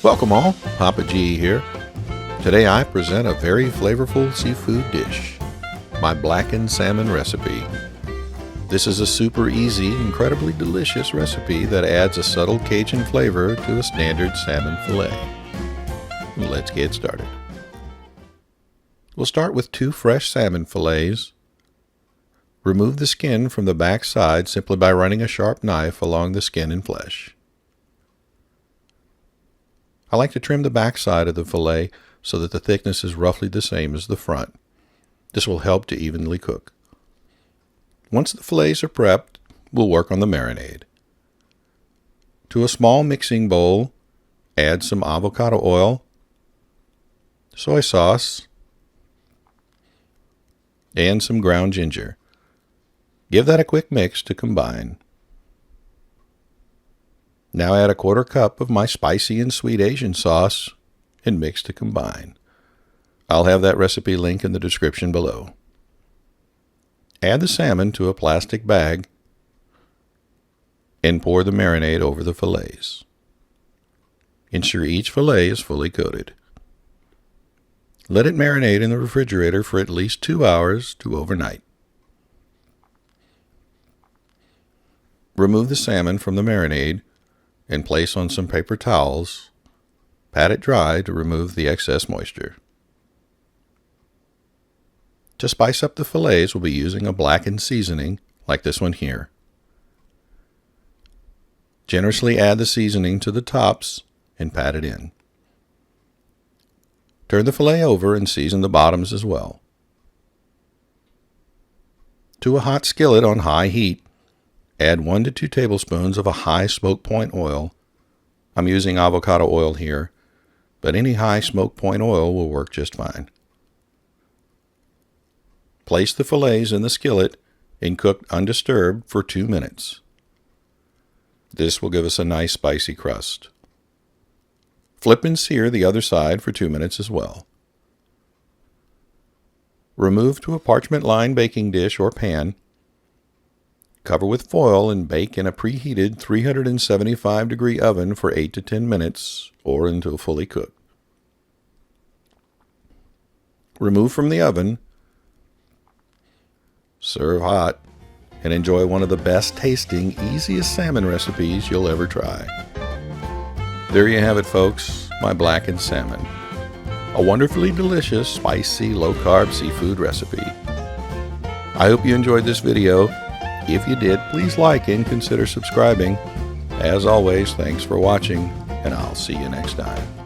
Welcome all, Papa G here. Today I present a very flavorful seafood dish, my blackened salmon recipe. This is a super easy, incredibly delicious recipe that adds a subtle Cajun flavor to a standard salmon fillet. Let's get started. We'll start with 2 fresh salmon fillets. Remove the skin from the back side simply by running a sharp knife along the skin and flesh. I like to trim the back side of the fillet so that the thickness is roughly the same as the front. This will help to evenly cook. Once the fillets are prepped, we'll work on the marinade. To a small mixing bowl, add some avocado oil, soy sauce, and some ground ginger. Give that a quick mix to combine. Now add a 1/4 cup of my spicy and sweet Asian sauce and mix to combine. I'll have that recipe link in the description below. Add the salmon to a plastic bag and pour the marinade over the fillets. Ensure each fillet is fully coated. Let it marinate in the refrigerator for at least 2 hours to overnight. Remove the salmon from the marinade and place on some paper towels. Pat it dry to remove the excess moisture. To spice up the fillets, we'll be using a blackened seasoning like this one here. Generously add the seasoning to the tops and pat it in. Turn the fillet over and season the bottoms as well. To a hot skillet on high heat, add 1 to 2 tablespoons of a high smoke point oil. I'm using avocado oil here, but any high smoke point oil will work just fine. Place the fillets in the skillet and cook undisturbed for 2 minutes. This will give us a nice spicy crust. Flip and sear the other side for 2 minutes as well. Remove to a parchment-lined baking dish or pan. Cover with foil and bake in a preheated 375-degree oven for 8 to 10 minutes or until fully cooked. Remove from the oven, serve hot, and enjoy one of the best tasting, easiest salmon recipes you'll ever try. There you have it, folks, my blackened salmon. A wonderfully delicious, spicy, low-carb seafood recipe. I hope you enjoyed this video. If you did, please like and consider subscribing. As always, thanks for watching, and I'll see you next time.